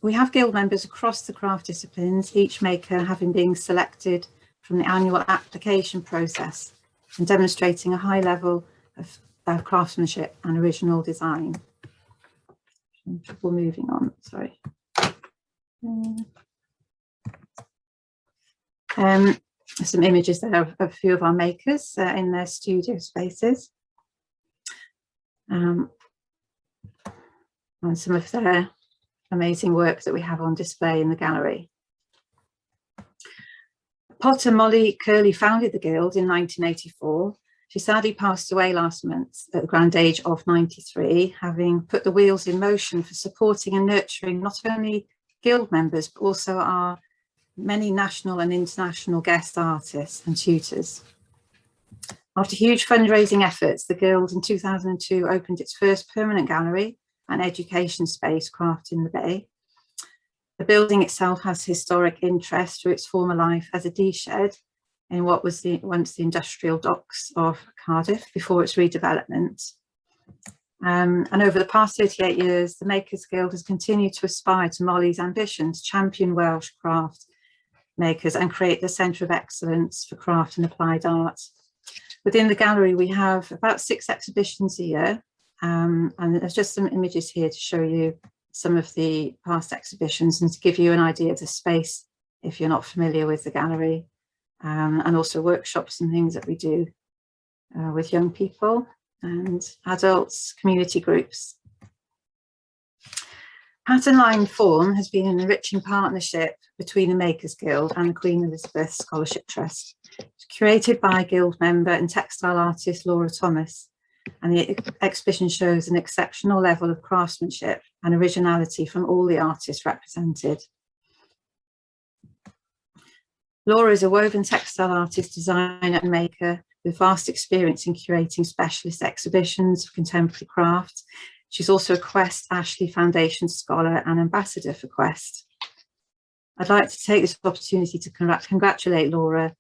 We have guild members across the craft disciplines, each maker having been selected from the annual application process and demonstrating a high level of craftsmanship and original design. We're moving on, sorry. Some images there of a few of our makers in their studio spaces. And some of their amazing work that we have on display in the gallery. Potter Molly Curley founded the Guild in 1984. She sadly passed away last month at the grand age of 93, having put the wheels in motion for supporting and nurturing not only Guild members, but also our many national and international guest artists and tutors. After huge fundraising efforts, the Guild in 2002 opened its first permanent gallery and education space, Craft in the Bay. The building itself has historic interest through its former life as a D shed in what was once the industrial docks of Cardiff before its redevelopment. And over the past 38 years, the Makers Guild has continued to aspire to Molly's ambition to champion Welsh craft makers and create the centre of excellence for craft and applied art. Within the gallery, we have about 6 exhibitions a year, and there's just some images here to show you some of the past exhibitions and to give you an idea of the space if you're not familiar with the gallery, and also workshops and things that we do with young people and adults, community groups. Pattern Line Form has been an enriching partnership between the Makers Guild and the Queen Elizabeth Scholarship Trust. It's curated by Guild member and textile artist Laura Thomas, and the exhibition shows an exceptional level of craftsmanship and originality from all the artists represented. Laura is a woven textile artist, designer and maker with vast experience in curating specialist exhibitions of contemporary craft. She's also a QEST Ashley Foundation Scholar and Ambassador for QEST. I'd like to take this opportunity to congratulate Laura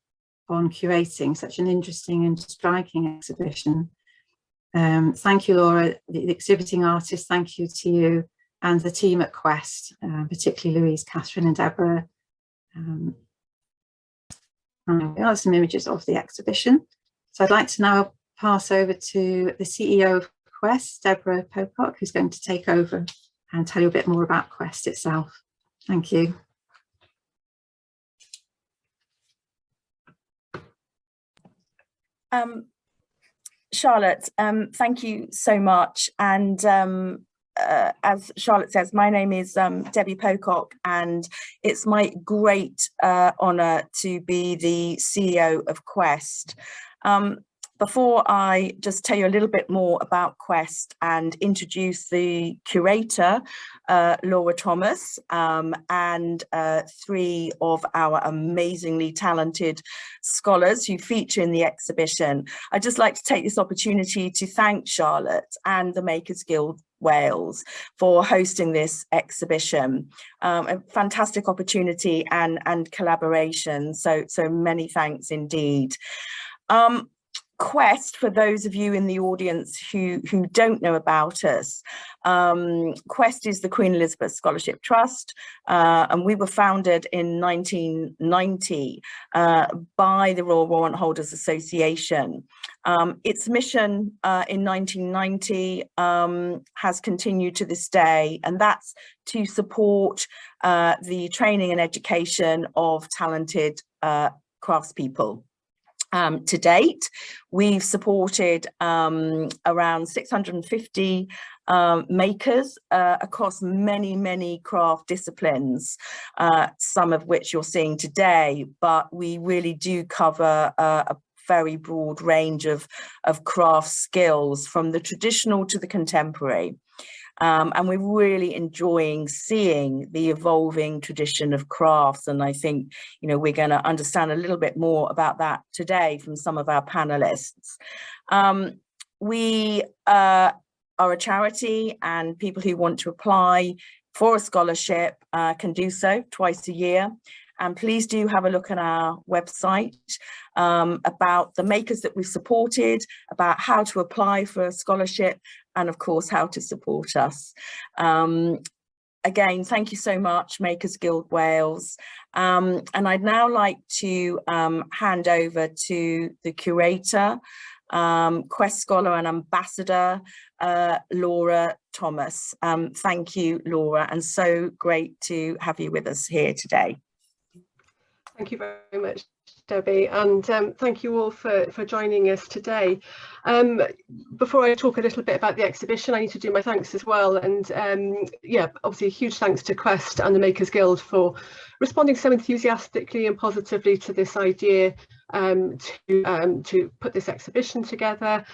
on curating such an interesting and striking exhibition. Thank you, Laura, the exhibiting artist, thank you to you and the team at QEST, particularly Louise, Catherine and Deborah. There are some images of the exhibition. So I'd like to now pass over to the CEO of QEST, Deborah Pocock, who's going to take over and tell you a bit more about QEST itself. Thank you. Charlotte, thank you so much. And as Charlotte says, my name is Debbie Pocock, and it's my great honour to be the CEO of QEST. Before I just tell you a little bit more about QEST and introduce the curator, Laura Thomas, and 3 of our amazingly talented scholars who feature in the exhibition, I'd just like to take this opportunity to thank Charlotte and the Makers Guild Wales for hosting this exhibition. A fantastic opportunity and collaboration, so many thanks indeed. QEST, for those of you in the audience who don't know about us, QEST is the Queen Elizabeth Scholarship Trust, and we were founded in 1990 by the Royal Warrant Holders Association. Its mission in 1990 has continued to this day, and that's to support the training and education of talented craftspeople. To date, we've supported around 650 makers across many craft disciplines, some of which you're seeing today, but we really do cover a very broad range of craft skills, from the traditional to the contemporary. And we're really enjoying seeing the evolving tradition of crafts. And I think, you know, we're going to understand a little bit more about that today from some of our panelists. We are a charity, and people who want to apply for a scholarship can do so twice a year. And please do have a look at our website about the makers that we've supported, about how to apply for a scholarship, and of course, how to support us. again, thank you so much, Makers Guild Wales. And I'd now like to hand over to the curator, QEST Scholar and Ambassador, Laura Thomas. Thank you, Laura, and so great to have you with us here today. Thank you very much, Debbie, and thank you all for joining us today. Before I talk a little bit about the exhibition, I need to do my thanks as well, and yeah, obviously a huge thanks to QEST and the Makers Guild for responding so enthusiastically and positively to this idea to put this exhibition together.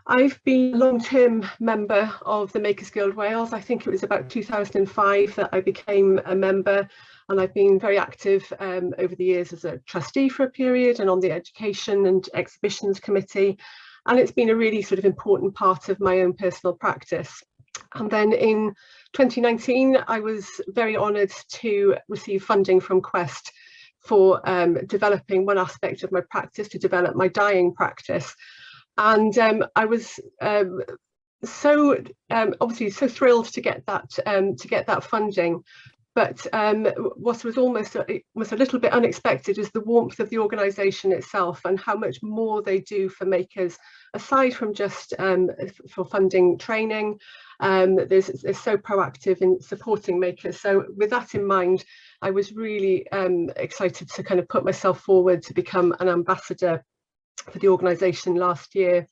I've been a long-term member of the Makers Guild Wales. I think it was about 2005 that I became a member, and I've been very active over the years as a trustee for a period and on the Education and Exhibitions Committee. And it's been a really sort of important part of my own personal practice. And then in 2019, I was very honoured to receive funding from QEST for developing one aspect of my practice, to develop my dyeing practice. And I was obviously so thrilled to get that funding. But what was almost a little bit unexpected is the warmth of the organisation itself and how much more they do for makers, aside from just for funding training. They're so proactive in supporting makers. So with that in mind, I was really excited to kind of put myself forward to become an ambassador for the organisation last year.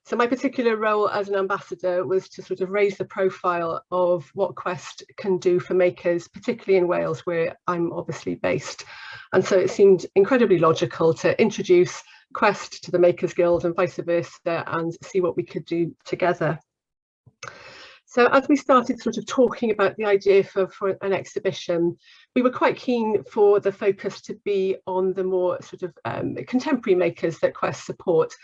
So my particular role as an ambassador was to sort of raise the profile of what QEST can do for makers, particularly in Wales, where I'm obviously based. And so it seemed incredibly logical to introduce QEST to the Makers Guild and vice versa, and see what we could do together. So as we started sort of talking about the idea for an exhibition, we were quite keen for the focus to be on the more sort of contemporary makers that QEST support.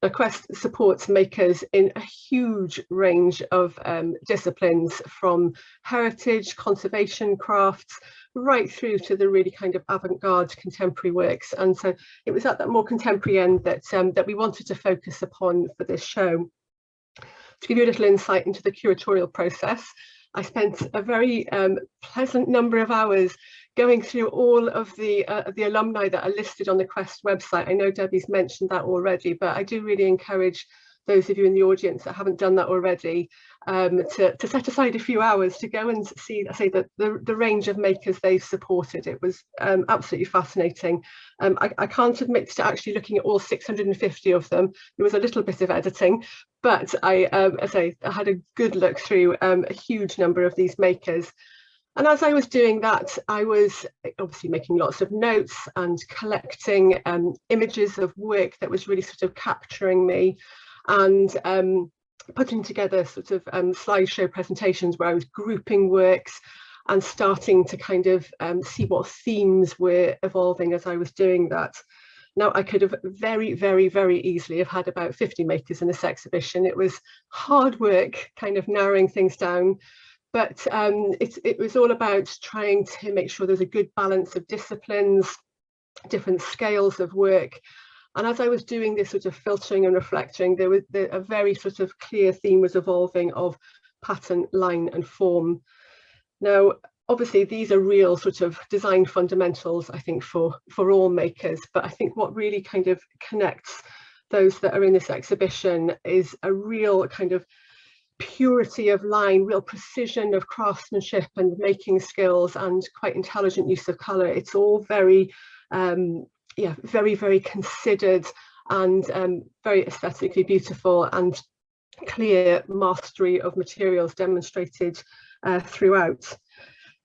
Now, QEST supports makers in a huge range of disciplines, from heritage, conservation, crafts, right through to the really kind of avant-garde contemporary works. And so it was at that more contemporary end that we wanted to focus upon for this show. To give you a little insight into the curatorial process, I spent a very pleasant number of hours going through all of the alumni that are listed on the QEST website. I know Debbie's mentioned that already, but I do really encourage those of you in the audience that haven't done that already to set aside a few hours to go and see, I say, the range of makers they've supported. It was absolutely fascinating. I can't admit to actually looking at all 650 of them. There was a little bit of editing, but I had a good look through a huge number of these makers. And as I was doing that, I was obviously making lots of notes and collecting images of work that was really sort of capturing me, and putting together sort of slideshow presentations where I was grouping works and starting to kind of see what themes were evolving as I was doing that. Now, I could have very, very, very easily have had about 50 makers in this exhibition. It was hard work kind of narrowing things down. But it was all about trying to make sure there's a good balance of disciplines, different scales of work. And as I was doing this sort of filtering and reflecting, a very sort of clear theme was evolving of pattern, line and form. Now, obviously, these are real sort of design fundamentals, I think, for all makers. But I think what really kind of connects those that are in this exhibition is a real kind of purity of line, real precision of craftsmanship and making skills, and quite intelligent use of colour. It's all very, very, very considered and very aesthetically beautiful, and clear mastery of materials demonstrated throughout.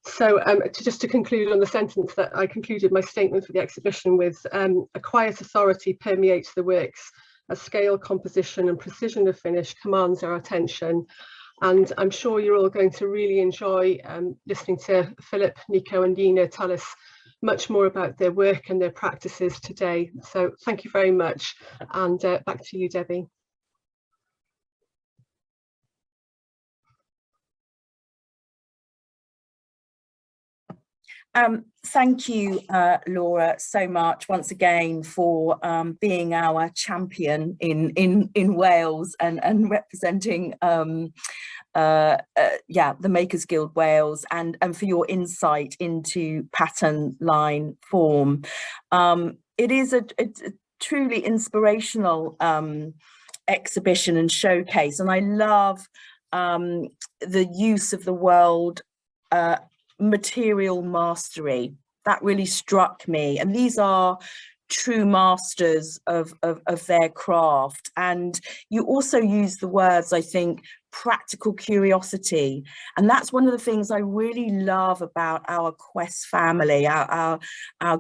So just to conclude on the sentence that I concluded my statement for the exhibition with, a quiet authority permeates the works. A scale, composition and precision of finish commands our attention. And I'm sure you're all going to really enjoy listening to Philip, Nico and Yeena tell us much more about their work and their practices today. So thank you very much, and back to you, Debbie. Thank you, Laura, so much once again for being our champion in Wales and representing the Makers Guild Wales, and for your insight into pattern line form. It is a truly inspirational exhibition and showcase, and I love the use of the word material mastery. That really struck me, and these are true masters of their craft. And you also use the words, I think, practical curiosity, and that's one of the things I really love about our QEST family, our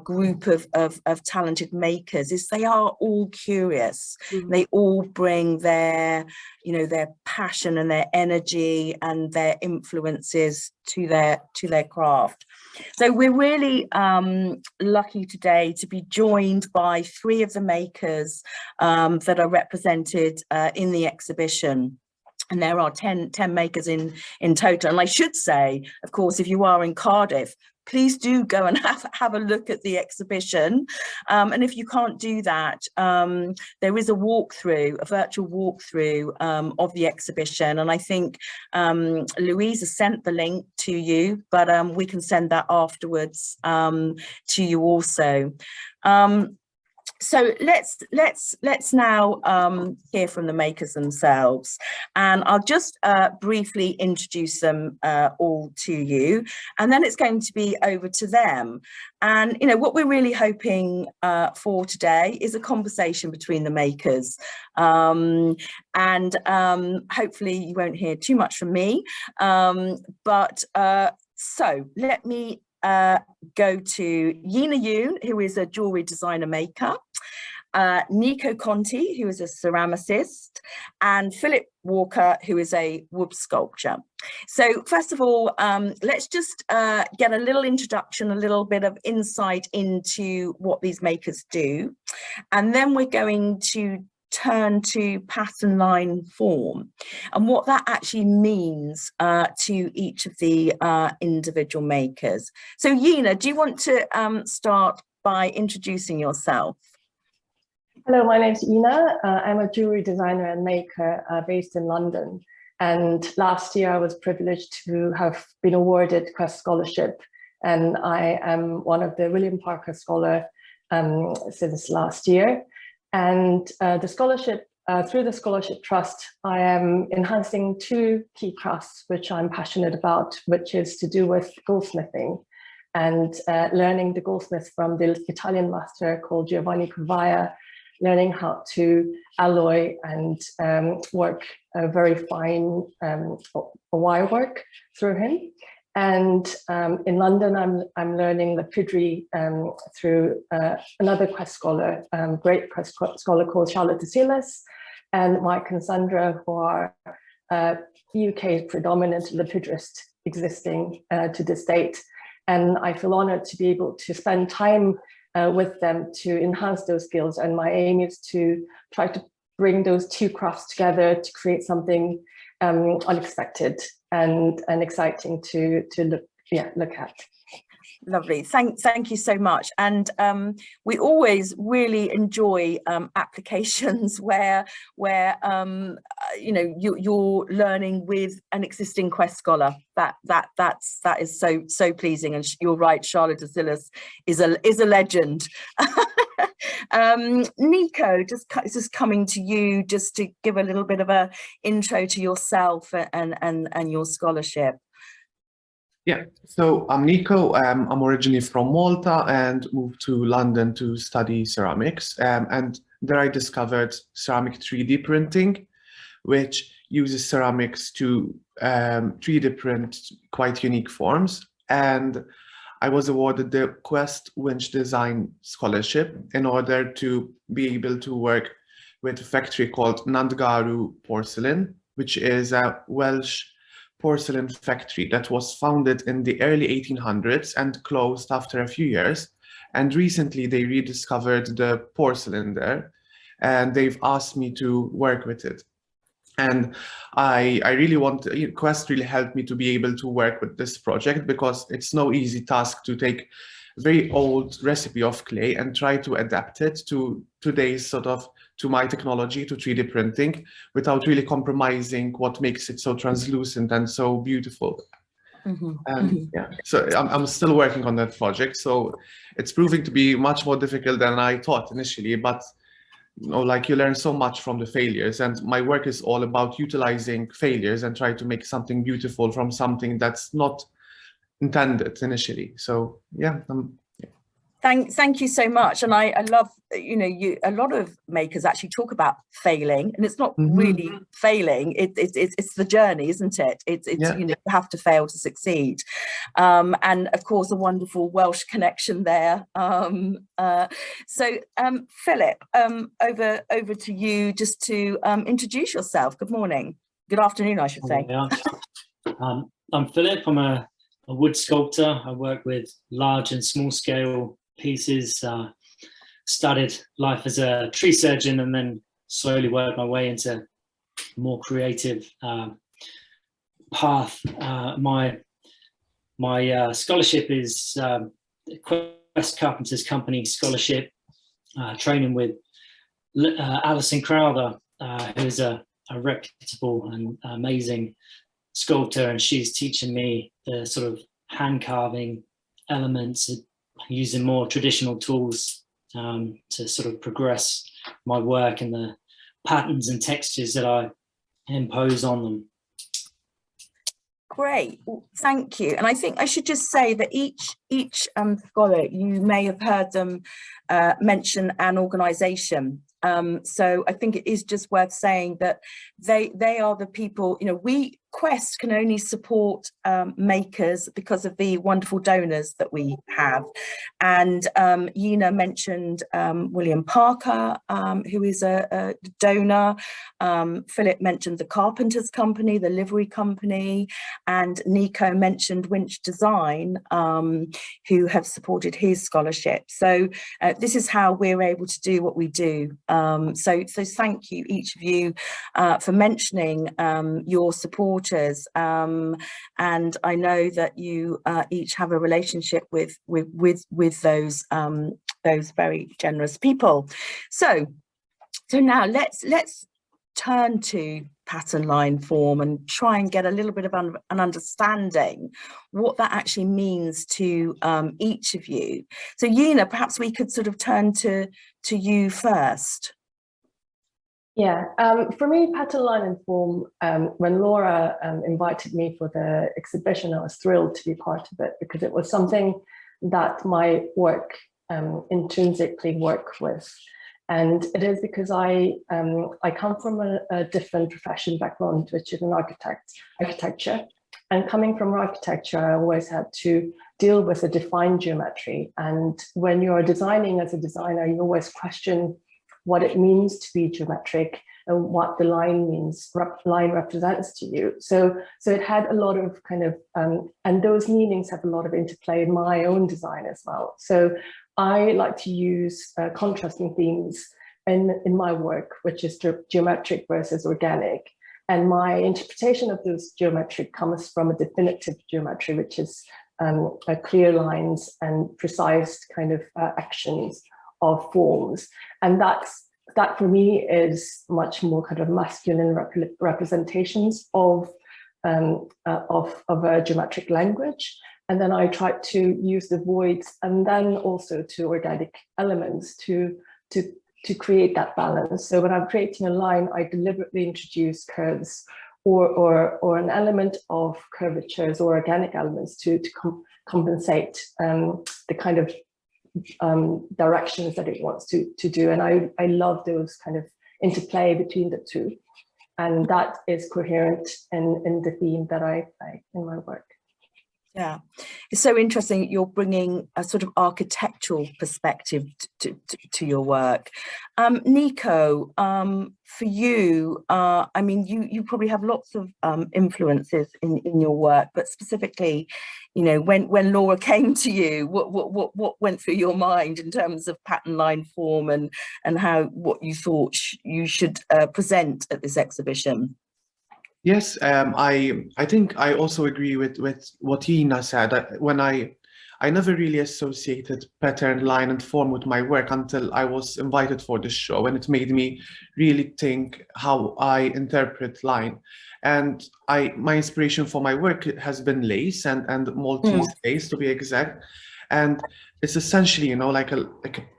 group of talented makers, is they are all curious. They all bring their, their passion and their energy and their influences to their craft. So we're really lucky today to be joined by 3 of the makers that are represented in the exhibition. And there are 10 makers in total. And I should say, of course, if you are in Cardiff, please do go and have a look at the exhibition. And if you can't do that, there is a virtual walkthrough of the exhibition. And I think Louisa sent the link to you, but we can send that afterwards to you also. So let's now hear from the makers themselves, and I'll just briefly introduce them all to you, and then it's going to be over to them. And what we're really hoping for today is a conversation between the makers, and hopefully you won't hear too much from me. So let me go to Yeena Yoon, who is a jewellery designer maker, Nico Conti, who is a ceramicist, and Philip Walker, who is a wood sculptor. So first of all, let's just get a little introduction, a little bit of insight into what these makers do, and then we're going to turn to pattern line form and what that actually means to each of the individual makers. So Yeena, do you want to start by introducing yourself? Hello, my name's Yeena. I'm a jewellery designer and maker based in London. And last year I was privileged to have been awarded QEST Scholarship, and I am one of the William Parker Scholar since last year. And the scholarship, through the Scholarship Trust, I am enhancing 2 key crafts which I'm passionate about, which is to do with goldsmithing and learning the goldsmith from the Italian master called Giovanni Cavaya, learning how to alloy and work a very fine wire work through him. And in London, I'm learning lapidary through another QEST scholar, great QEST scholar called Charlotte Kingston, and Mike and Sandra, who are UK's predominant lapidarist existing to this date. And I feel honoured to be able to spend time with them to enhance those skills. And my aim is to try to bring those 2 crafts together to create something unexpected and exciting to look at. Lovely, thank you so much. And we always really enjoy applications where you're learning with an existing QEST scholar. That is so pleasing. And you're right, Charlotte Kingston is a legend. Nico, just coming to you, just to give a little bit of a intro to yourself and your scholarship. Yeah, so I'm Nico. I'm originally from Malta and moved to London to study ceramics. And there I discovered ceramic 3D printing, which uses ceramics to 3D print quite unique forms. And I was awarded the QEST Winch Design Scholarship in order to be able to work with a factory called Nandgaru Porcelain, which is a Welsh porcelain factory that was founded in the early 1800s and closed after a few years. And recently they rediscovered the porcelain there, and they've asked me to work with it. And I really want, QEST really helped me to be able to work with this project, because it's no easy task to take very old recipe of clay and try to adapt it to today's to my technology, to 3D printing, without really compromising what makes it so translucent and so beautiful. Yeah, so I'm still working on that project. So it's proving to be much more difficult than I thought initially, but like you learn so much from the failures, and my work is all about utilizing failures and try to make something beautiful from something that's not intended initially. So yeah. Thank you so much. And I love, a lot of makers actually talk about failing, and it's not really failing. It's the journey, isn't it? It's you have to fail to succeed. And of course, a wonderful Welsh connection there. So Philip, over to you just to introduce yourself. Good morning. Good afternoon, I should say. Yeah. I'm Philip. I'm a wood sculptor. I work with large and small scale pieces. Started life as a tree surgeon and then slowly worked my way into a more creative path. My scholarship is QEST Carpenters Company Scholarship, training with Alison Crowther, who's a reputable and amazing sculptor, and she's teaching me the sort of hand carving elements, using more traditional tools to sort of progress my work and the patterns and textures that I impose on them. Great, thank you. And I think I should just say that each scholar, you may have heard them mention an organisation. So I think it is just worth saying that they are the people, we QEST can only support makers because of the wonderful donors that we have. And Yeena mentioned William Parker, who is a donor. Philip mentioned the Carpenters Company, the Livery Company, and Nico mentioned Winch Design, who have supported his scholarship. So this is how we're able to do what we do. So thank you, each of you, for mentioning your supporters. And I know that you each have a relationship with those very generous people. So now let's turn to pattern line form and try and get a little bit of an understanding what that actually means to each of you. So Yeena, perhaps we could sort of turn to you first. Yeah, for me, pattern line and form, when Laura invited me for the exhibition, I was thrilled to be part of it because it was something that my work intrinsically work with. And it is because I come from a different profession background, which is an architecture. And coming from architecture, I always had to deal with a defined geometry. And when you're designing as a designer, you always question what it means to be geometric and what the line means, line represents to you. So it had a lot of kind of, and those meanings have a lot of interplay in my own design as well. So I like to use contrasting themes in my work, which is geometric versus organic. And my interpretation of those geometric comes from a definitive geometry, which is clear lines and precise kind of actions of forms. And that for me is much more kind of masculine representations of a geometric language. And then I try to use the voids and then also to organic elements to create that balance. So when I'm creating a line, I deliberately introduce curves or an element of curvatures or organic elements to compensate the kind of directions that it wants to do. And I love those kind of interplay between the two. And that is coherent in the theme that I in my work. Yeah, it's so interesting. You're bringing a sort of architectural perspective to your work. Nico, for you, I mean, you probably have lots of influences in your work, but specifically, when Laura came to you, what went through your mind in terms of pattern line form and what you thought you should present at this exhibition? Yes, I think I also agree with what Yeena said. When I I never really associated pattern, line, and form with my work until I was invited for this show, and it made me really think how I interpret line. And my inspiration for my work has been lace and Maltese lace, to be exact. And it's essentially, you know, like a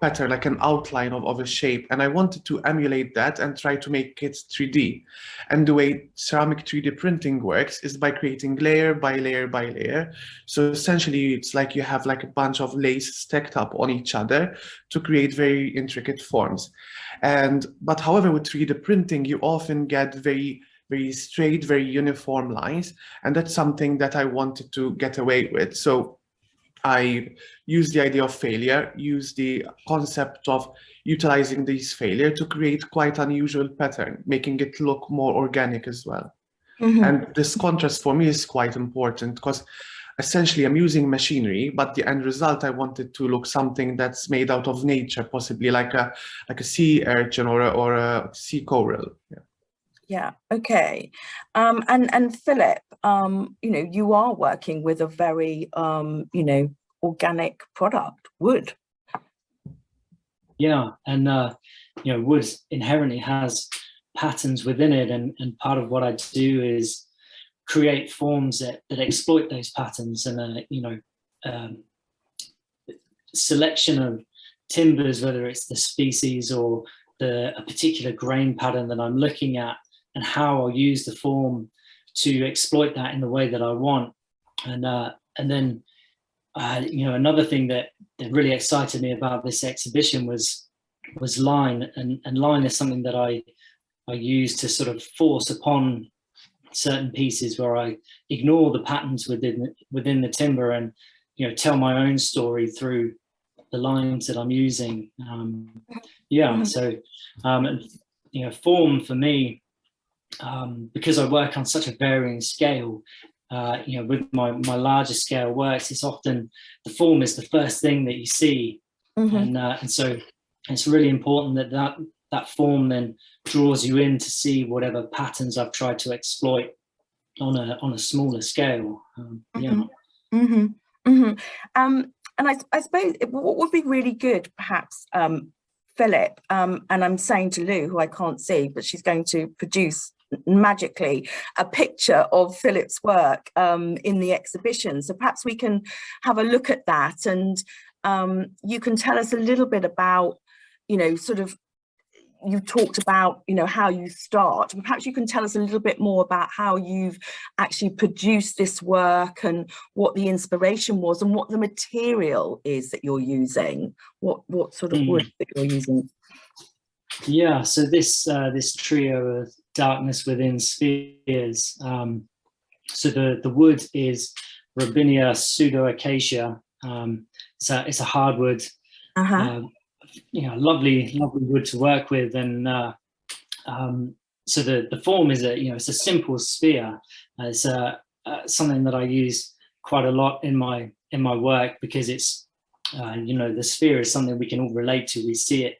pattern, like an outline of a shape. And I wanted to emulate that and try to make it 3D. And the way ceramic 3D printing works is by creating layer by layer by layer. So essentially, it's like you have like a bunch of lace stacked up on each other to create very intricate forms. But however, with 3D printing, you often get very straight, very uniform lines. And that's something that I wanted to get away with. So I use the idea of failure, use the concept of utilizing this failure to create quite unusual pattern, making it look more organic as well. And this contrast for me is quite important because essentially I'm using machinery, but the end result I wanted to look something that's made out of nature, possibly like a sea urchin or a sea coral. Yeah. Yeah, okay. And Philip, you know, you are working with a very, you know, organic product, wood. Yeah, and you know, wood inherently has patterns within it, and part of what I do is create forms that exploit those patterns, and you know, selection of timbers, whether it's the species or a particular grain pattern that I'm looking at, and how I'll use the form to exploit that in the way that I want. And then, you know, another thing that really excited me about this exhibition was line, and line is something that I use to sort of force upon certain pieces where I ignore the patterns within the timber and, you know, tell my own story through the lines that I'm using. Yeah, so, you know, form for me, because I work on such a varying scale, you know, with my larger scale works, it's often the form is the first thing that you see, and so it's really important that form then draws you in to see whatever patterns I've tried to exploit on a smaller scale. Yeah. And I suppose what would be really good, perhaps, Philip, and I'm saying to Lou, who I can't see, but she's going to produce magically a picture of Philip's work in the exhibition. So perhaps we can have a look at that, and you can tell us a little bit about, you know, sort of, you talked about, you know, how you start, and perhaps you can tell us a little bit more about how you've actually produced this work and what the inspiration was and what the material is that you're using, what sort of wood that you're using. Yeah, so this trio of darkness within spheres. So the wood is Robinia pseudoacacia. It's a hardwood. You know, lovely wood to work with, and so the form is it's a simple sphere. It's something that I use quite a lot in my work, because it's you know, the sphere is something we can all relate to. We see it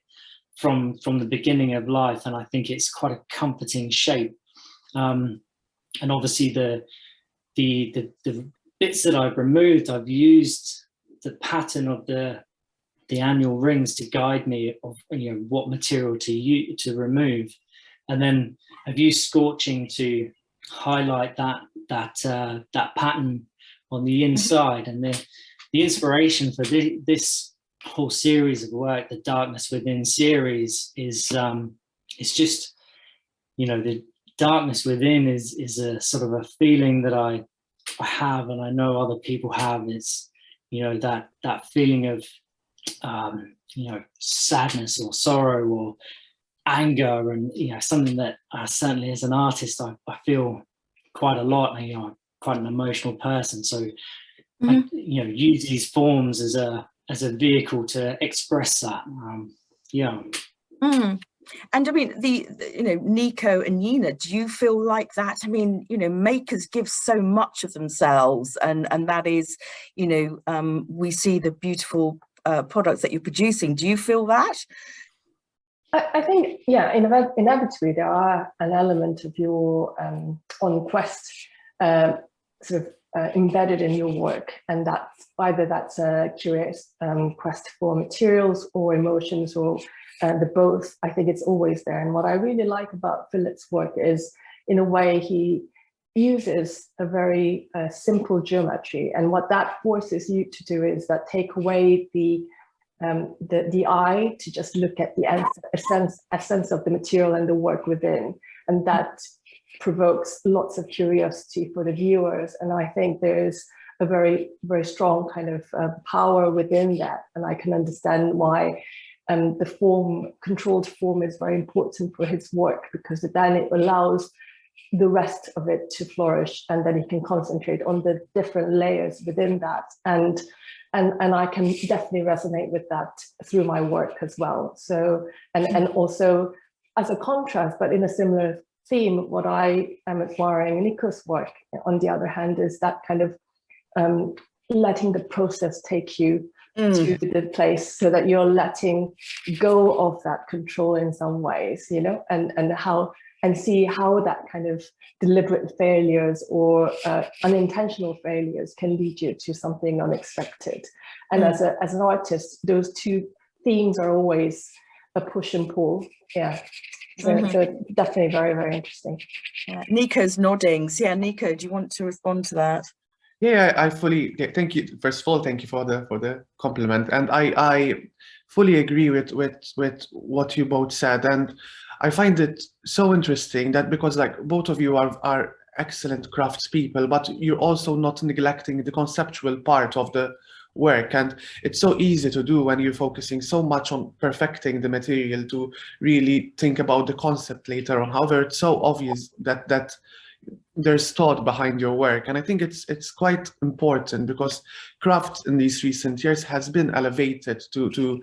from the beginning of life, and I think it's quite a comforting shape. And obviously the bits that I've removed, I've used the pattern of the annual rings to guide me of, you know, what material to remove, and then I've used scorching to highlight that pattern on the inside. And the inspiration for this whole series of work, the Darkness Within series, is it's just, you know, the darkness within is a sort of a feeling that I have, and I know other people have. It's, you know, that feeling of you know, sadness or sorrow or anger, and, you know, something that certainly as an artist I feel quite a lot. And, you know, I'm quite an emotional person, so I, you know, use these forms as a vehicle to express that. Yeah. And I mean, you know, Nico and Yeena, do you feel like that? I mean, you know, makers give so much of themselves, and that is, you know, we see the beautiful products that you're producing. Do you feel that? I think, yeah, inevitably there are an element of your on QEST sort of embedded in your work, and that's either that's a curious quest for materials or emotions, or the both. I think it's always there. And what I really like about Philip's work is, in a way, he uses a very simple geometry, and what that forces you to do is that take away the eye to just look at the essence of the material and the work within, and that provokes lots of curiosity for the viewers. And I think there's a very, very strong kind of power within that, and I can understand why the controlled form is very important for his work, because then it allows the rest of it to flourish, and then he can concentrate on the different layers within that. And I can definitely resonate with that through my work as well. So, and also as a contrast, but in a similar theme, what I am admiring in Nico's work, on the other hand, is that kind of letting the process take you to the place, so that you're letting go of that control in some ways, you know, and see how that kind of deliberate failures or unintentional failures can lead you to something unexpected. And as an artist, those two themes are always a push and pull. Yeah. So definitely very, very interesting. Yeah. Nico's nodding. So yeah, Nico, do you want to respond to that? Yeah, I fully thank you. First of all, thank you for the compliment, and I fully agree with what you both said, and I find it so interesting that, because like both of you are excellent craftspeople, but you're also not neglecting the conceptual part of the work, and it's so easy to do when you're focusing so much on perfecting the material to really think about the concept later on. However, it's so obvious that there's thought behind your work, and I think it's quite important, because craft in these recent years has been elevated to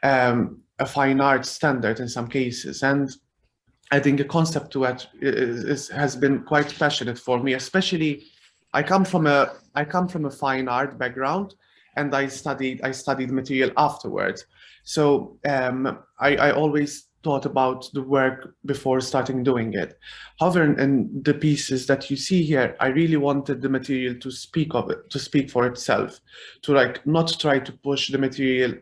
a fine art standard in some cases, and I think the concept to it has been quite passionate for me. Especially, I come from a fine art background, and I studied material afterwards. So I always thought about the work before starting doing it. However, in the pieces that you see here, I really wanted the material to speak for itself, to like not try to push the material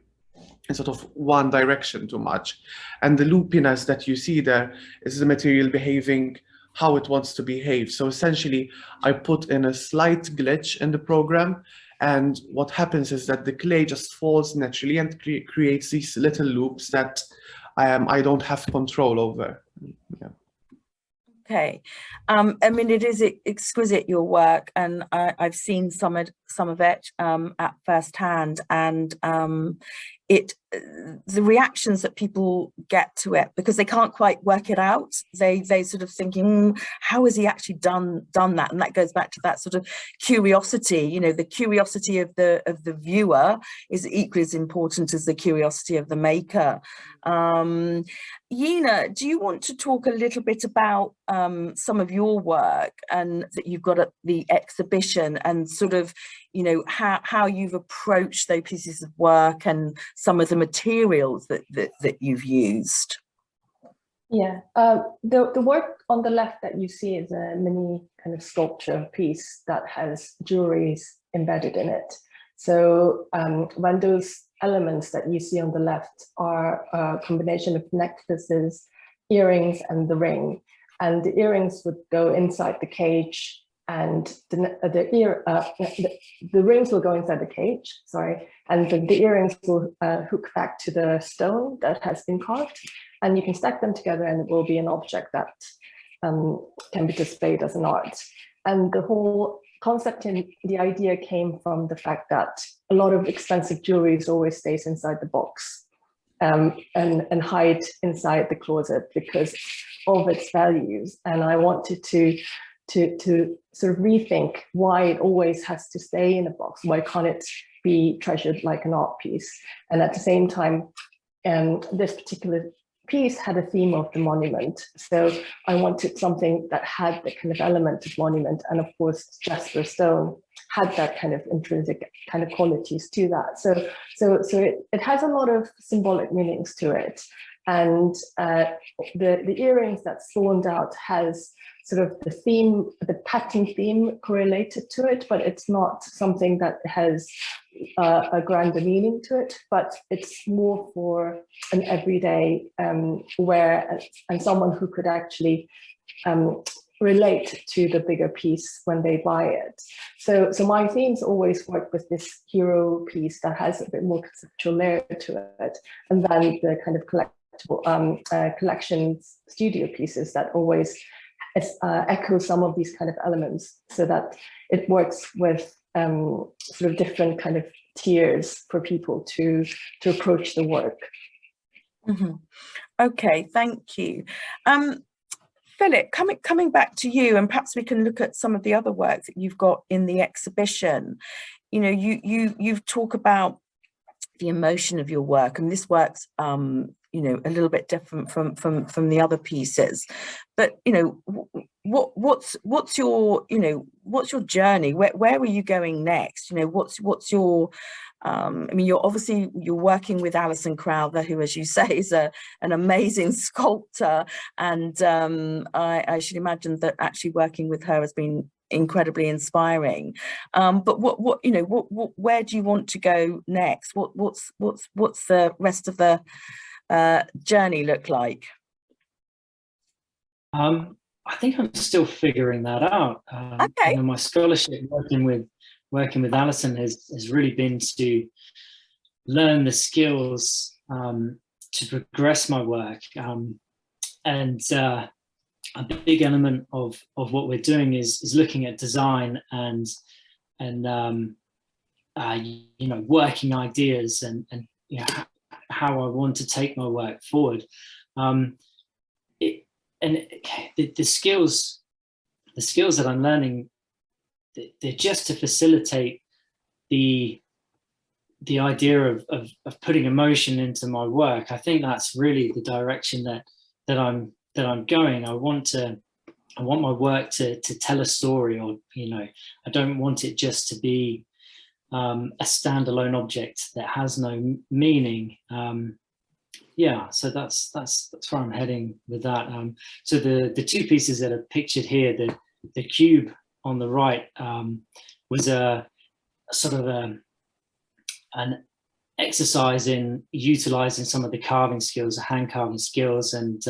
in sort of one direction too much. And the loopiness that you see there is the material behaving how it wants to behave. So essentially, I put in a slight glitch in the program, and what happens is that the clay just falls naturally and creates these little loops that I don't have control over. Yeah. Okay, I mean, it is exquisite, your work, and I've seen some of it at first hand, and the reactions that people get to it, because they can't quite work it out, they sort of thinking, how has he actually done that? And that goes back to that sort of curiosity. You know, the curiosity of the viewer is equally as important as the curiosity of the maker. Yeena, do you want to talk a little bit about some of your work and that you've got at the exhibition, and sort of, you know, how you've approached those pieces of work and some of the materials that you've used? Yeah, the work on the left that you see is a mini kind of sculpture piece that has jewellery embedded in it. So when those elements that you see on the left are a combination of necklaces, earrings, and the ring, and the earrings would go inside the cage, and the rings will go inside the cage, sorry, and the earrings will hook back to the stone that has been carved, and you can stack them together, and it will be an object that can be displayed as an art. And the whole concept and the idea came from the fact that a lot of expensive jewelry always stays inside the box and hide inside the closet because of its values. And I wanted to sort of rethink why it always has to stay in a box. Why can't it be treasured like an art piece? And at the same time, this particular piece had a theme of the monument. So I wanted something that had the kind of element of monument, and of course Jasper stone had that kind of intrinsic kind of qualities to that. So it has a lot of symbolic meanings to it. And the earrings that's thorned out has sort of the theme, the pattern theme correlated to it, but it's not something that has a grander meaning to it, but it's more for an everyday wear and someone who could actually relate to the bigger piece when they buy it. So my themes always work with this hero piece that has a bit more conceptual layer to it, and then the kind of collectible collections studio pieces that always echo some of these kind of elements, so that it works with sort of different kind of tiers for people to approach the work. Mm-hmm. Okay, thank you. Philip, coming back to you, and perhaps we can look at some of the other work that you've got in the exhibition. You know, you've talked about the emotion of your work, and this work's you know, a little bit different from the other pieces. But you know, what's your, you know, what's your journey? Where are you going next? You know, what's your I mean, you're working with Alison Crowther, who, as you say, is an amazing sculptor, and I should imagine that actually working with her has been incredibly inspiring. But what you know, where do you want to go next? What's the rest of the journey look like? I think I'm still figuring that out. Okay. You know, my scholarship working with Alison has really been to learn the skills to progress my work, and a big element of what we're doing is looking at design and you know, working ideas and you know, how I want to take my work forward. The skills that I'm learning, they're just to facilitate the idea of putting emotion into my work. I think that's really the direction that I'm going. I want my work to tell a story, or you know, I don't want it just to be a standalone object that has no meaning. Yeah, so that's where I'm heading with that. So the two pieces that are pictured here, the cube on the right was a sort of an exercise in utilizing some of the carving skills, the hand carving skills, and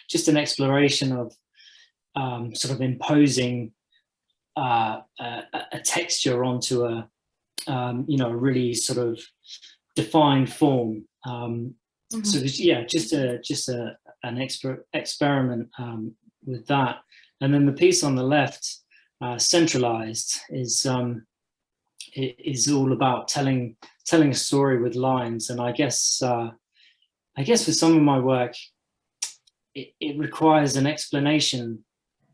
just an exploration of sort of imposing a texture onto a you know, a really sort of defined form. Mm-hmm. So yeah, just an experiment with that. And then the piece on the left, centralized, is all about telling a story with lines. And I guess for some of my work, it requires an explanation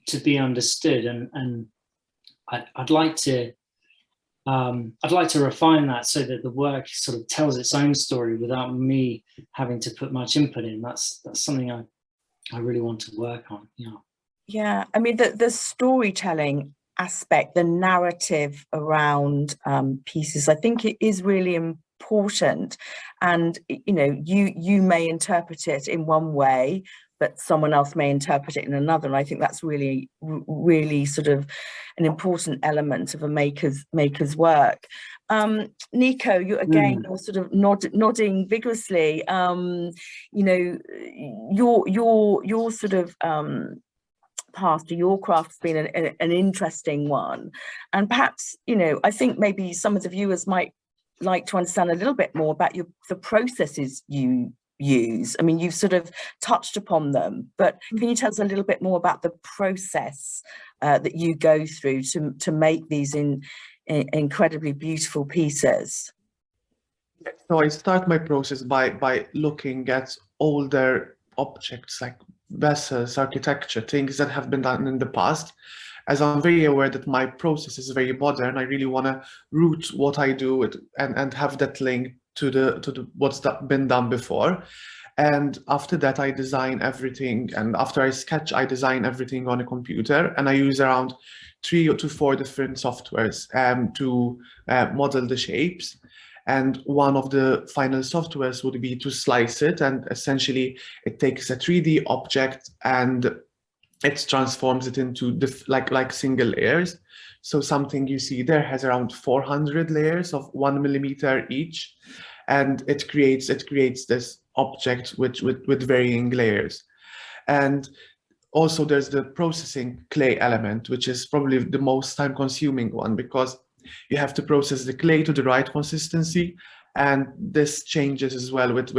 to be understood, and I'd like to refine that so that the work sort of tells its own story without me having to put much input in. That's something I really want to work on. Yeah. Yeah, I mean, the storytelling aspect, the narrative around pieces, I think it is really important. And you know, you may interpret it in one way, but someone else may interpret it in another. And I think that's really sort of an important element of a maker's work. Nico, you're sort of nodding vigorously. You know, your sort of past, or your craft's been an interesting one, and perhaps, you know, I think maybe some of the viewers might like to understand a little bit more about the processes you use. I mean, you've sort of touched upon them, but can you tell us a little bit more about the process that you go through to make these incredibly beautiful pieces? So I start my process by looking at older objects like vessels, architecture, things that have been done in the past. As I'm very aware that my process is very modern, I really want to root what I do and have that link to the what's been done before. And after that, I design everything. And after I sketch, I design everything on a computer. And I use around 3 to 4 different softwares to model the shapes. And one of the final softwares would be to slice it. And essentially, it takes a 3D object and it transforms it into like single layers. So something you see there has around 400 layers of 1 millimeter each, and it creates this object with varying layers. And also there's the processing clay element, which is probably the most time consuming one, because you have to process the clay to the right consistency, and this changes as well with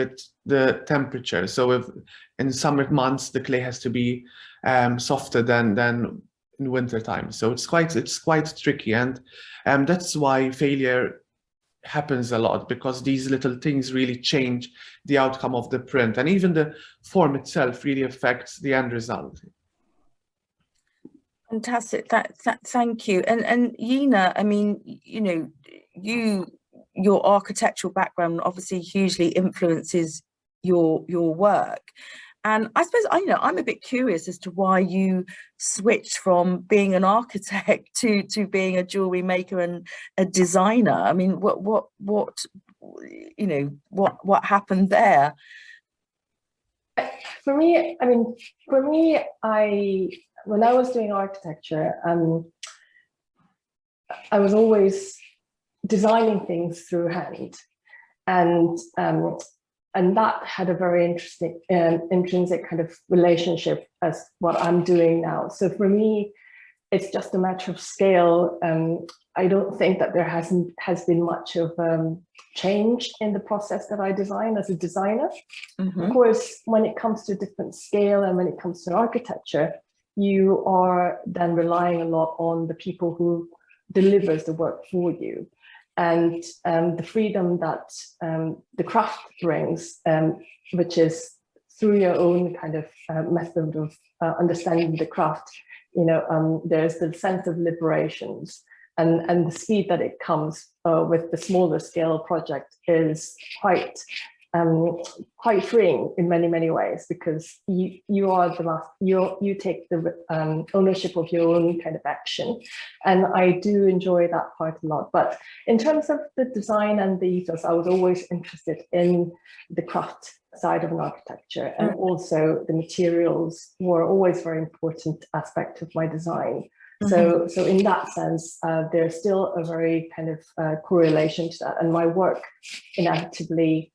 the temperature. So if in summer months the clay has to be softer than in winter time, so it's quite tricky, and that's why failure happens a lot, because these little things really change the outcome of the print, and even the form itself really affects the end result. Fantastic. Thank you. And Yeena, I mean, you know, your architectural background obviously hugely influences your work. And I suppose, I'm a bit curious as to why you switched from being an architect to being a jewelry maker and a designer. I mean, what happened there? For me, when I was doing architecture, I was always designing things through hand, and that had a very interesting intrinsic kind of relationship as what I'm doing now. So for me, it's just a matter of scale. I don't think that there has been much of change in the process that I design as a designer. Mm-hmm. Of course, when it comes to different scale and when it comes to architecture, you are then relying a lot on the people who delivers the work for you. And the freedom that the craft brings, which is through your own kind of method of understanding the craft, there's the sense of liberations, and the speed that it comes with the smaller scale project is quite freeing in many ways, because you are you take the ownership of your own kind of action, and I do enjoy that part a lot. But in terms of the design and the ethos, I was always interested in the craft side of an architecture, and also the materials were always a very important aspect of my design. Mm-hmm. So in that sense, there's still a very kind of correlation to that, and my work inevitably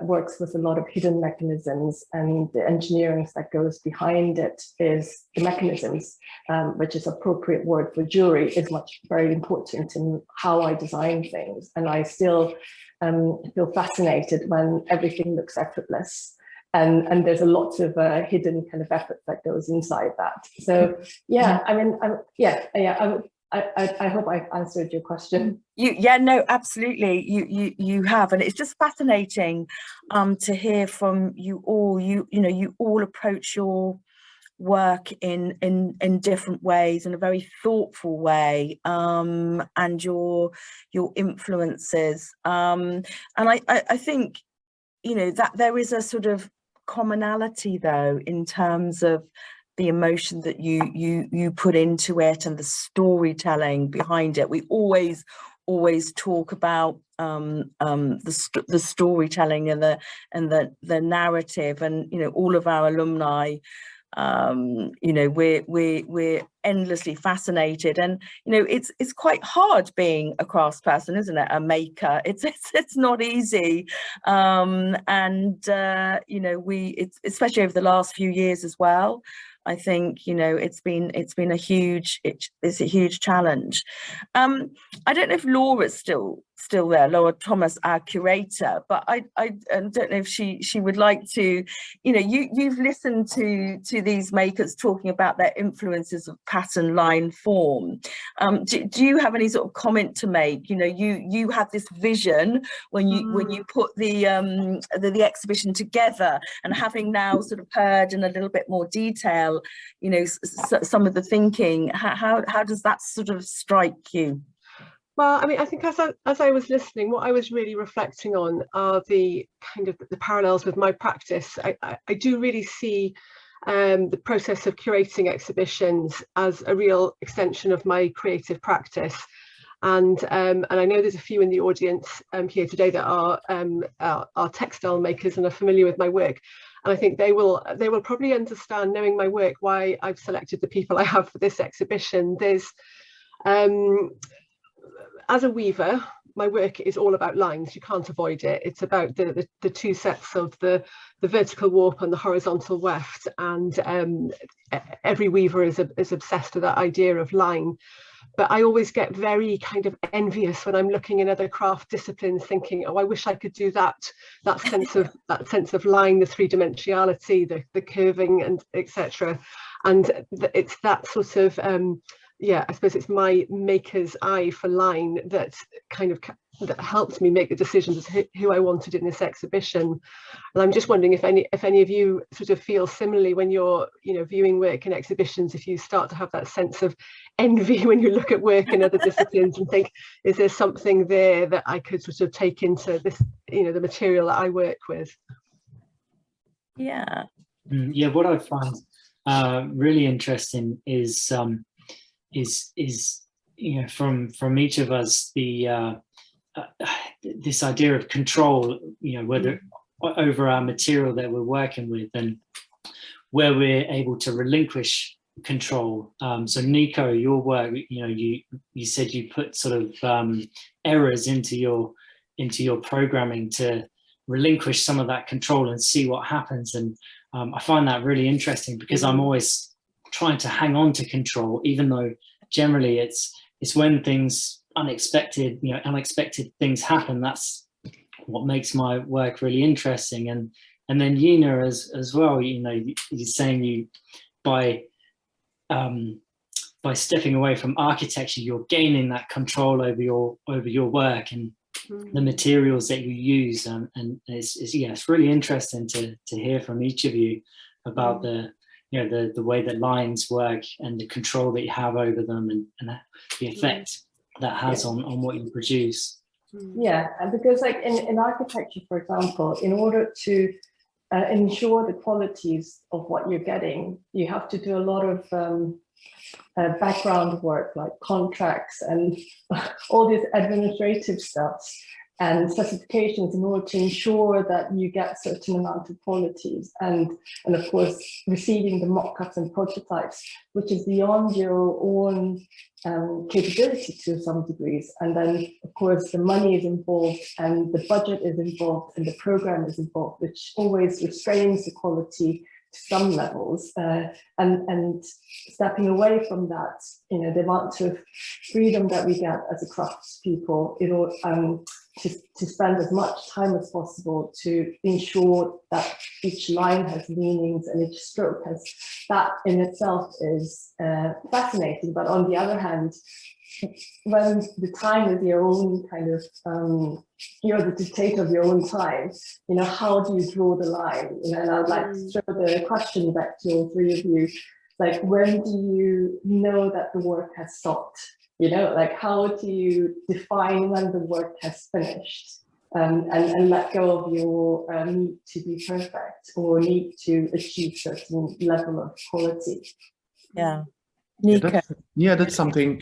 works with a lot of hidden mechanisms, and the engineering that goes behind it is the mechanisms, which is appropriate word for jewelry, is very important in how I design things. And I still feel fascinated when everything looks effortless, and there's a lot of hidden kind of effort that goes inside that. So yeah, I mean, I hope I've answered your question. No, absolutely. You have, and it's just fascinating to hear from you all. You all approach your work in different ways, in a very thoughtful way, and your influences. And I think that there is a sort of commonality though in terms of the emotion that you put into it and the storytelling behind it. We always talk about the storytelling and the narrative, and all of our alumni, we're endlessly fascinated, and it's quite hard being a craftsperson, isn't it? A maker, it's not easy, it's especially over the last few years as well. I think it's been a huge challenge. I don't know if Laura's still there, Laura Thomas, our curator, but I don't know if she would like to. You've listened to these makers talking about their influences of pattern, line, form. Do you have any sort of comment to make? You had this vision when you put the exhibition together, and having now sort of heard in a little bit more detail, some of the thinking, how does that sort of strike you? Well, I mean, I think as I was listening, what I was really reflecting on are the kind of the parallels with my practice. I do really see the process of curating exhibitions as a real extension of my creative practice. And I know there's a few in the audience here today that are textile makers and are familiar with my work. And I think they will probably understand, knowing my work, why I've selected the people I have for this exhibition. There's as a weaver, my work is all about lines. You can't avoid it. It's about the two sets of the vertical warp and the horizontal weft, and every weaver is obsessed with that idea of line. But I always get very kind of envious when I'm looking in other craft disciplines, thinking, oh, I wish I could do that sense of line, the three-dimensionality, the curving, and etc. And it's that sort of yeah, I suppose it's my maker's eye for line that kind of that helped me make the decisions as who I wanted in this exhibition. And I'm just wondering if any of you sort of feel similarly when you're, you know, viewing work in exhibitions, if you start to have that sense of envy when you look at work in other disciplines and think, is there something there that I could sort of take into this, you know, the material that I work with? Yeah. Yeah, what I find really interesting is you know, from each of us, the this idea of control, you know, whether over our material that we're working with, and where we're able to relinquish control. So Nico, your work, you know, you said you put sort of errors into your programming to relinquish some of that control and see what happens. And I find that really interesting, because I'm always trying to hang on to control, even though generally it's when things unexpected things happen, that's what makes my work really interesting. And then Yeena as well, you know, you're saying you by stepping away from architecture, you're gaining that control over your work and the materials that you use, and it's really interesting to hear from each of you about the way that lines work and the control that you have over them, and the effect that has on what you produce. Yeah, because like in architecture, for example, in order to ensure the qualities of what you're getting, you have to do a lot of background work, like contracts and all these administrative stuff and specifications, in order to ensure that you get certain amount of qualities, and of course receiving the mock-ups and prototypes, which is beyond your own capability to some degrees. And then of course the money is involved and the budget is involved and the program is involved, which always restrains the quality to some levels, and stepping away from that, you know, the amount of freedom that we get as a craftspeople, you know, to spend as much time as possible to ensure that each line has meanings and each stroke has, that in itself is fascinating. But on the other hand, when the time is your own kind of, you're the dictator of your own time, you know, how do you draw the line? You know, and I would like to throw the question back to all three of you, like, when do you know that the work has stopped? You know, like, how do you define when the work has finished, and let go of your need to be perfect or need to achieve certain level of quality? Yeah. Nico. Yeah, that's something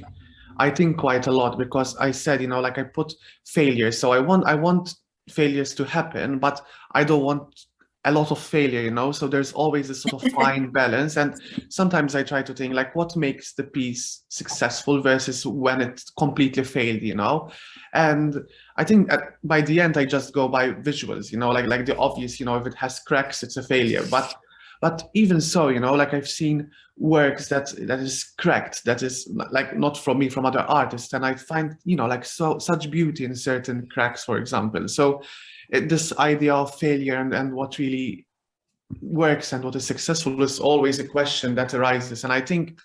I think quite a lot, because I said, you know, like I put failures. So I want failures to happen, but I don't want a lot of failure, you know, so there's always this sort of fine balance. And sometimes I try to think like, what makes the piece successful versus when it completely failed, you know. And I think by the end I just go by visuals, you know, like the obvious, you know, if it has cracks, it's a failure. But even so, you know, like I've seen works that is cracked, that is like not from me, from other artists, and I find, you know, like such beauty in certain cracks, for example. So this idea of failure and what really works and what is successful is always a question that arises, and I think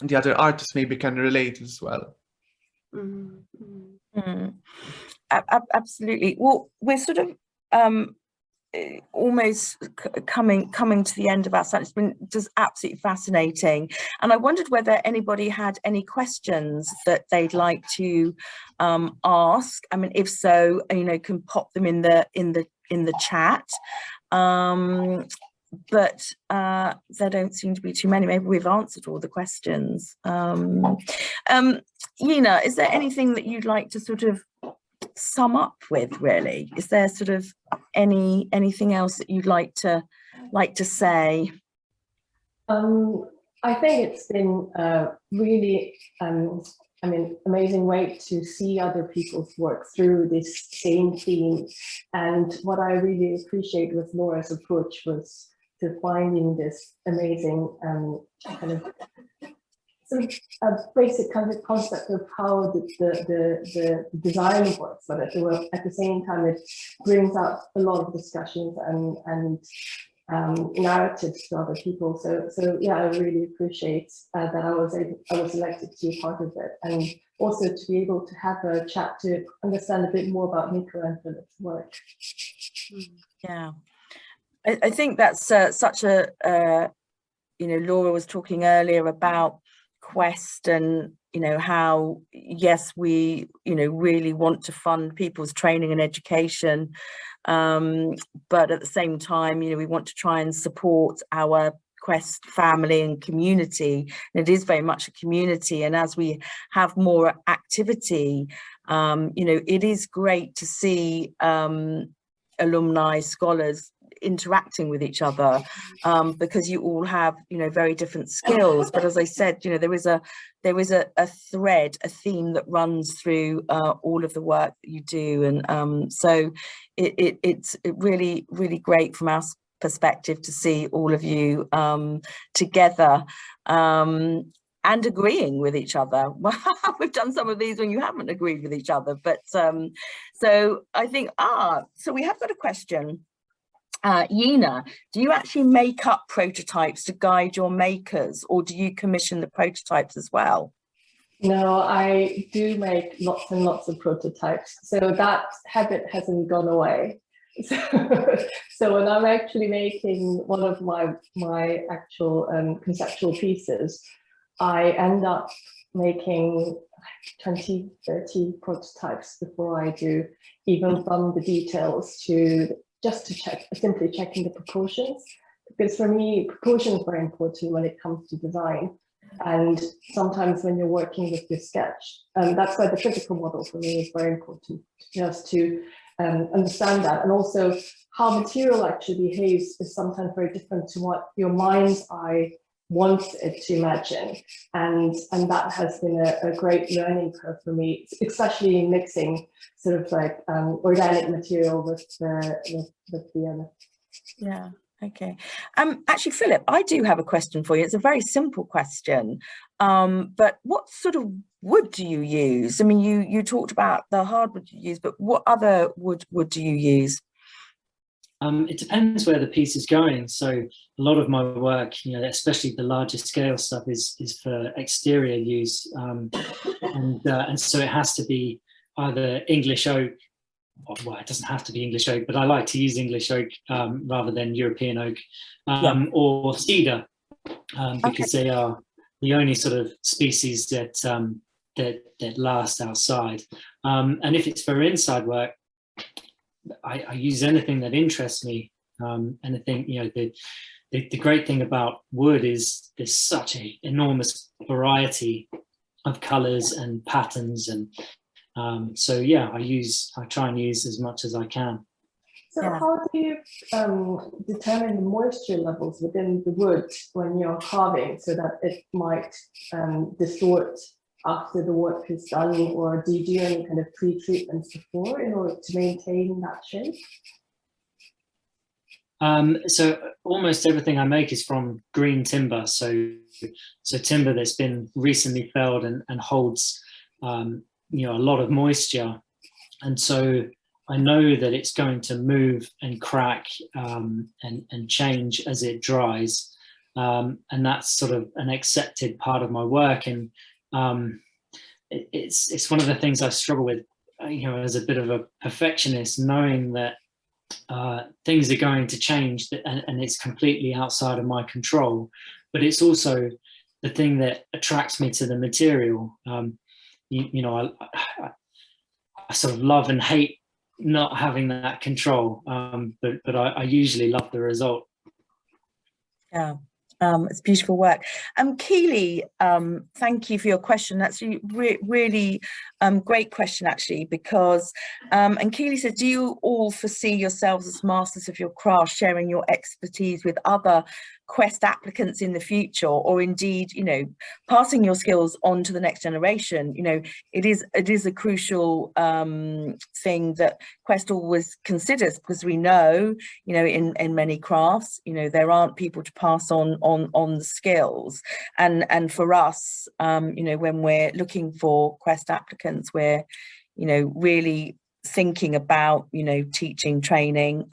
the other artists maybe can relate as well. Absolutely. Well, we're sort of almost coming to the end of our session. It's been just absolutely fascinating, and I wondered whether anybody had any questions that they'd like to ask. I mean, if so, you know, can pop them in the chat. But there don't seem to be too many. Maybe we've answered all the questions. Yeena, is there anything that you'd like to sort of sum up with, really? Is there sort of anything else that you'd like to like to say? I think it's been really, amazing way to see other people's work through this same theme. And what I really appreciate with Laura's approach was to finding this amazing kind of sort of a basic kind of concept of how the design works, but at the same time it brings out a lot of discussions and narratives to other people. So yeah, I really appreciate that I was elected to be part of it, and also to be able to have a chat to understand a bit more about Nico and Philip's work. Yeah, I think that's such a Laura was talking earlier about QEST and how, yes, we really want to fund people's training and education, but at the same time we want to try and support our QEST family and community, and it is very much a community. And as we have more activity, it is great to see alumni, scholars interacting with each other, because you all have very different skills, but as I said, there is a thread, a theme that runs through all of the work that you do. And so it's really, really great from our perspective to see all of you together and agreeing with each other. We've done some of these when you haven't agreed with each other, but so I think so we have got a question. Yeena, do you actually make up prototypes to guide your makers, or do you commission the prototypes as well? No, I do make lots and lots of prototypes, so that habit hasn't gone away. So when I'm actually making one of my actual conceptual pieces, I end up making 20, 30 prototypes before I do, even from the details to just to simply checking the proportions, because for me, proportions are very important when it comes to design. And sometimes when you're working with your sketch, that's why the physical model for me is very important, just to understand that. And also how material actually behaves is sometimes very different to what your mind's eye wants it to imagine. And that has been a great learning curve for me, especially in mixing sort of like organic material with the Yeah, okay. Actually, Philip, I do have a question for you. It's a very simple question, but what sort of wood do you use? I mean, you talked about the hardwood you use, but what other wood do you use? It depends where the piece is going. So a lot of my work, especially the larger scale stuff, is for exterior use, and so it has to be either English oak. Well, it doesn't have to be English oak, but I like to use English oak rather than European oak, or cedar, because they are the only sort of species that last outside. And if it's for inside work, I use anything that interests me. Anything, the great thing about wood is there's such an enormous variety of colors and patterns, and so yeah, I try and use as much as I can. So how do you determine the moisture levels within the wood when you're carving, so that it might distort after the work is done, or do you do any kind of pre-treatments before in order to maintain that shape? So almost everything I make is from green timber, so timber that's been recently felled and holds a lot of moisture, and so I know that it's going to move and crack and change as it dries, and that's sort of an accepted part of my work. And it's one of the things I struggle with, as a bit of a perfectionist, knowing that things are going to change and it's completely outside of my control. But it's also the thing that attracts me to the material. I sort of love and hate not having that control, but I usually love the result. Yeah, It's beautiful work. Keely, thank you for your question. That's really great question, actually, because, and Keely said, do you all foresee yourselves as masters of your craft, sharing your expertise with other QEST applicants in the future, or indeed, you know, passing your skills on to the next generation? You know, it is a crucial thing that QEST always considers, because we know, you know, in many crafts, you know, there aren't people to pass on the skills, and for us, you know, when we're looking for QEST applicants, we're, you know, really thinking about, you know, teaching, training.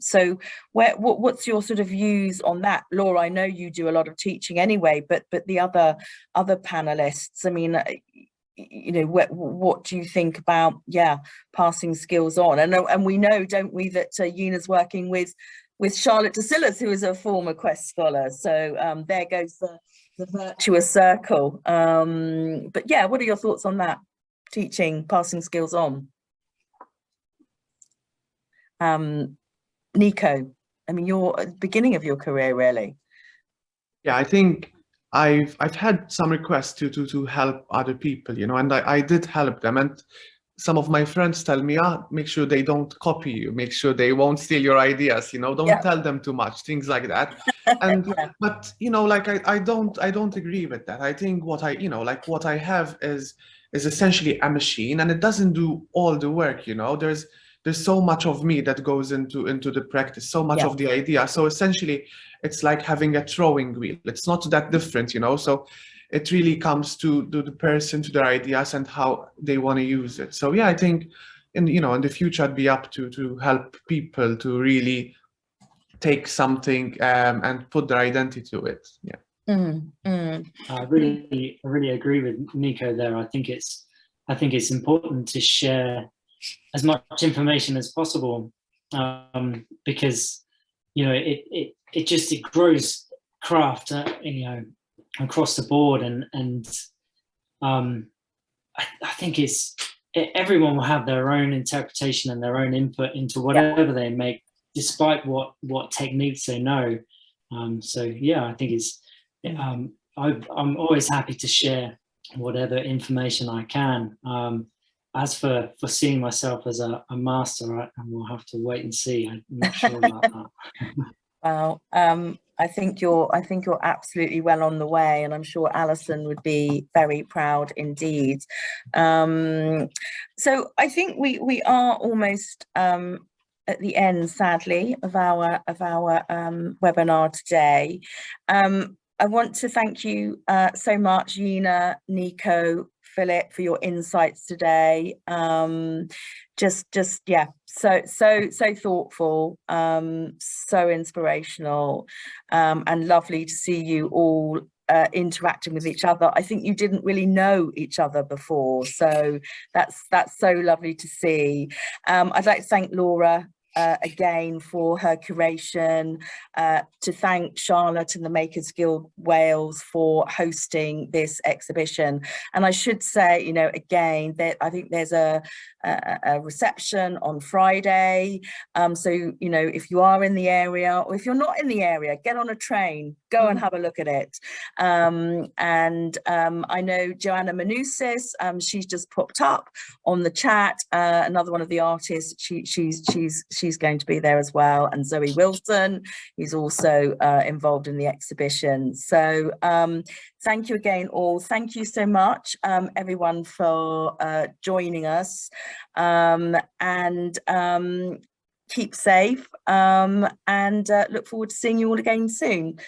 So what's your sort of views on that? Laura, I know you do a lot of teaching anyway, but the other panelists, I mean, you know, what do you think about, yeah, passing skills on? And we know, don't we, that Yeena's working with Charlotte Kingston, who is a former QEST scholar. So there goes the virtuous circle. But yeah, what are your thoughts on that? Teaching, passing skills on. Nico, I mean, you're at the beginning of your career, really. Yeah, I think I've had some requests to help other people, you know, and I did help them. And some of my friends tell me, make sure they don't copy you, make sure they won't steal your ideas, you know, don't tell them too much, things like that. And but you know, like I don't agree with that. I think what I have is essentially a machine, and it doesn't do all the work, you know. There's so much of me that goes into the practice, so much of the idea. So essentially it's like having a throwing wheel. It's not that different, you know. So it really comes to the person, to their ideas, and how they want to use it. So yeah, I think in the future I'd be up to help people to really take something and put their identity to it. Yeah. I really agree with Nico there. I think it's important to share as much information as possible, because you know it grows craft, you know, across the board, and I think everyone will have their own interpretation and their own input into whatever they make, despite what techniques they know. So yeah, I think I'm always happy to share whatever information I can. As for seeing myself as a master, I will have to wait and see. I'm not sure about that. Well, I think you're absolutely well on the way, and I'm sure Alison would be very proud indeed. So I think we are almost at the end, sadly, of our webinar today. I want to thank you so much, Yeena, Nico, Philip, for your insights today. Just yeah, so thoughtful, so inspirational, and lovely to see you all interacting with each other. I think you didn't really know each other before, so that's so lovely to see. I'd like to thank Laura again for her curation, to thank Charlotte and the Makers Guild Wales for hosting this exhibition. And I should say, you know, again, that I think there's a reception on Friday. So, you know, if you are in the area, or if you're not in the area, get on a train, go and have a look at it. And I know Joanna Manousis, she's just popped up on the chat, another one of the artists. She's going to be there as well, and Zoe Wilson, who's also involved in the exhibition. So thank you again all. Thank you so much, everyone, for joining us, and keep safe, and look forward to seeing you all again soon.